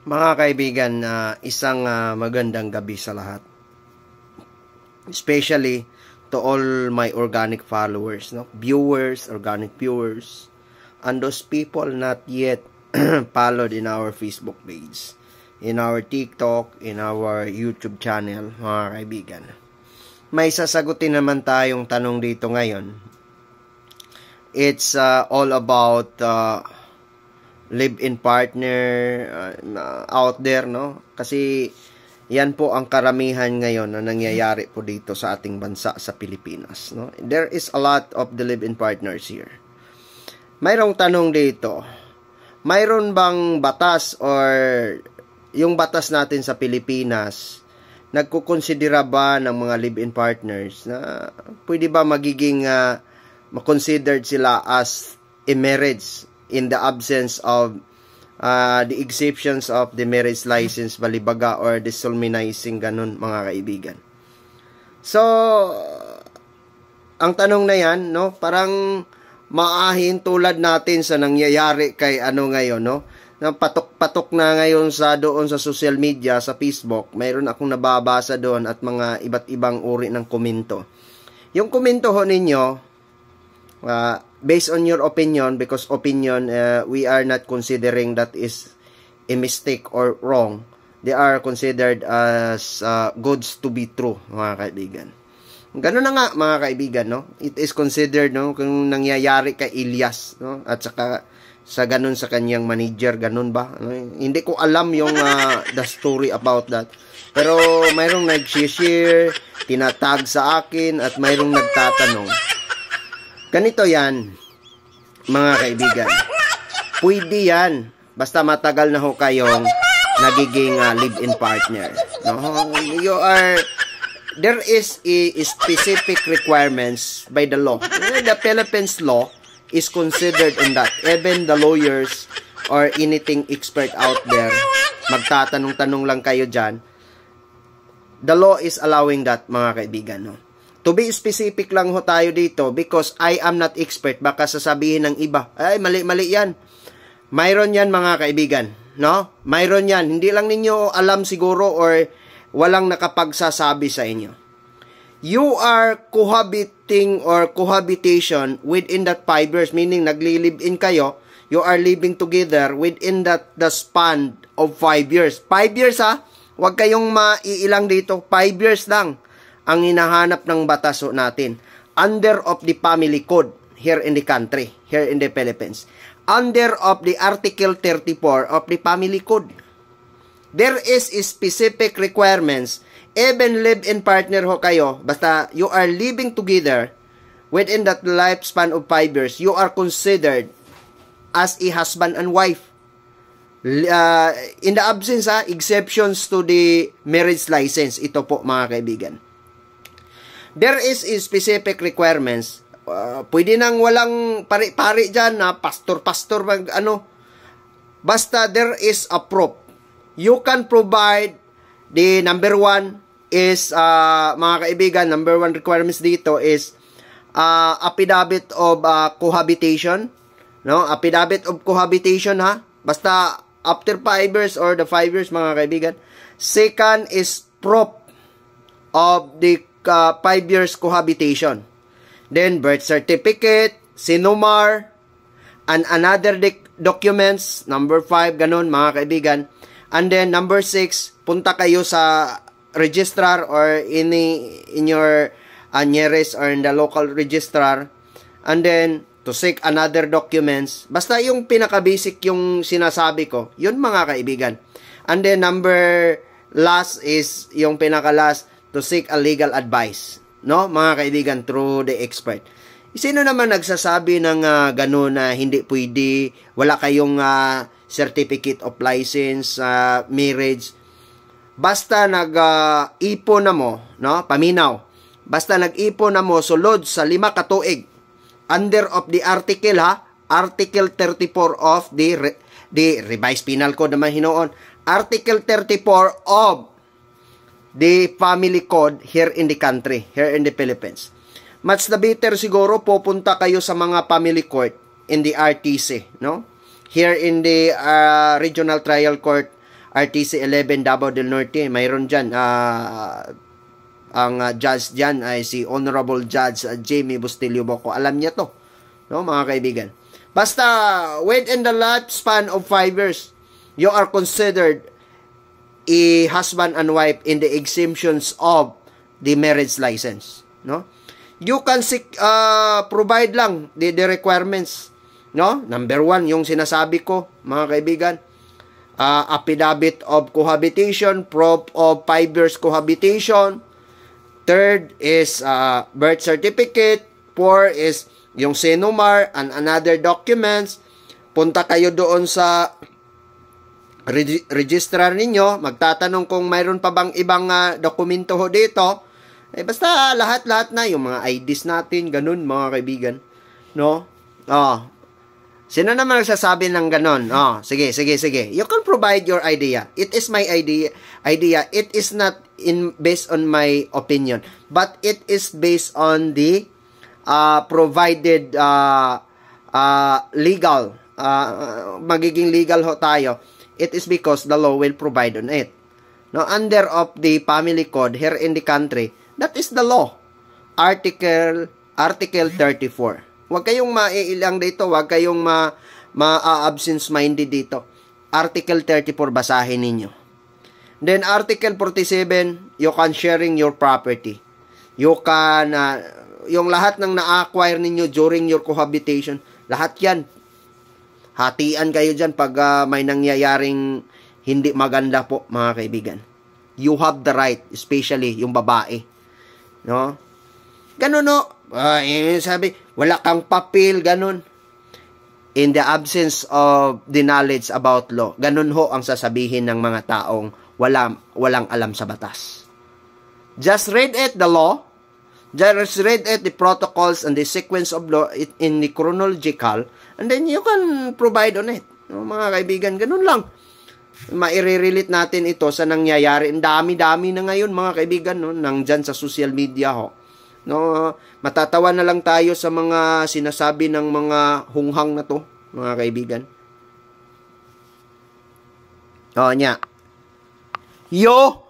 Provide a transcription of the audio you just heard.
Mga kaibigan, isang magandang gabi sa lahat. Especially to all my organic followers, no? Viewers, organic viewers, and those people not yet followed in our Facebook page, in our TikTok, in our YouTube channel, mga kaibigan. May sasagutin naman tayong tanong dito ngayon. It's all about live-in partner out there, no? Kasi yan po ang karamihan ngayon na nangyayari po dito sa ating bansa sa Pilipinas, no? There is a lot of the live-in partners here. Mayroong tanong dito, mayroon bang batas or yung batas natin sa Pilipinas nagkukonsidera ba ng mga live-in partners na pwede ba magiging considered sila as a marriage in the absence of the exceptions of the marriage license, balibaga, or the solemnizing, ganun, mga kaibigan. So, ang tanong na yan, no, parang maahin tulad natin sa nangyayari kay ngayon, no, na patok-patok na ngayon doon sa social media, sa Facebook, mayroon akong nababasa doon at mga iba't ibang uri ng komento. Yung komento ho ninyo, based on your opinion, because opinion, we are not considering that is a mistake or wrong. They are considered as goods to be true, mga kaibigan. Ganun na nga, mga kaibigan, no? It is considered, no, kung nangyayari kay Elias, no? At saka sa ganun sa kanyang manager, ganun ba? Hindi ko alam yung the story about that. Pero mayroong nag-share, tinatag sa akin, at mayroong nagtatanong. Ganito yan, mga kaibigan. Pwede yan. Basta matagal na ho kayong nagiging live-in partner. No? There is a specific requirements by the law. The Philippines law is considered in that. Even the lawyers or anything expert out there, magtatanong-tanong lang kayo dyan. The law is allowing that, mga kaibigan. No? To be specific lang ho tayo dito because I am not expert. Baka sasabihin ng iba, ay mali-mali yan. Mayroon yan, mga kaibigan. No? Mayroon yan. Hindi lang ninyo alam siguro or walang nakapagsasabi sa inyo. You are cohabiting or cohabitation within that 5 years. Meaning, nagli-live-in kayo. You are living together within that the span of 5 years. 5 years ha? Huwag kayong maiilang dito. 5 years lang ang hinahanap ng batas natin. Under of the family code here in the country, here in the Philippines. Under of the Article 34 of the family code. There is specific requirements. Even live-in partner ho kayo, basta you are living together within that lifespan of 5 years, you are considered as a husband and wife. In the absence, exceptions to the marriage license. Ito po, mga kaibigan. There is a specific requirements. Pwede nang walang pari-pari dyan na pastor-pastor basta there is a proof. You can provide the number 1 is mga kaibigan, number 1 requirements dito is affidavit of cohabitation, no? Affidavit of cohabitation, ha? Basta after 5 years or the 5 years, mga kaibigan. Second is proof of the 5 years cohabitation. Then, birth certificate, sinumar, and another documents, number 5, ganun, mga kaibigan. And then, number 6, punta kayo sa registrar or in your nearest or in the local registrar. And then, to seek another documents. Basta yung pinaka-basic yung sinasabi ko, yun, mga kaibigan. And then, number last is yung pinaka-last, to seek a legal advice, no, mga kaibigan, through the expert. Sino naman nagsasabi ng gano'n na hindi pwede, wala kayong certificate of license, marriage, basta nag-ipon na mo, no, paminaw, basta nag-ipon na mo, sulod sa 5 katuig, under of the article, Article 34 of the Revised Penal Code naman hinoon, Article 34 of the family code here in the country, here in the Philippines. Much the better siguro pupunta kayo sa mga family court in the RTC, no? Here in the Regional Trial Court RTC 11 Davao del Norte. Mayroon dyan, ang judge dyan ay si Honorable Judge Jamie Bustilio Boco. Alam niya to, no, mga kaibigan. Basta, within the lifespan of 5 years, you are considered a husband and wife in the exemptions of the marriage license, no? You can provide lang the requirements, no? Number 1, yung sinasabi ko, mga kaibigan, affidavit of cohabitation, proof of 5 years cohabitation. Third is birth certificate. 4 is yung SENUMAR and another documents. Punta kayo doon sa registrar ninyo, magtatanong kung mayroon pa bang ibang dokumento ho dito. Basta lahat-lahat na, yung mga IDs natin, ganun, mga kaibigan. No? Sino naman nagsasabi ng ganun? Sige. You can provide your idea. It is my idea. It is not based on my opinion, but it is based on the provided legal. Magiging legal ho tayo. It is because the law will provide on it. No, under of the family code here in the country, that is the law. Article 34. Huwag kayong maiilang dito, huwag kayong ma-absence minded dito. Article 34 basahin ninyo. Then Article 47, you can sharing your property. You can yung lahat ng na-acquire ninyo during your cohabitation, lahat 'yan. Hatian kayo diyan pag may nangyayaring hindi maganda po, mga kaibigan. You have the right, especially yung babae. No? Ganun no. Sabi, wala kang papel, ganun. In the absence of the knowledge about law, ganun ho ang sasabihin ng mga taong walang alam sa batas. Just read it, the law. Just read it, the protocols and the sequence of law in the chronological, and then you can provide on it. No, mga kaibigan, ganun lang. Maire-relate natin ito sa nangyayari. Ang dami-dami na ngayon, mga kaibigan, no, nandyan sa social media ho. No, matatawa na lang tayo sa mga sinasabi ng mga hunghang na to, mga kaibigan. Nya. Yo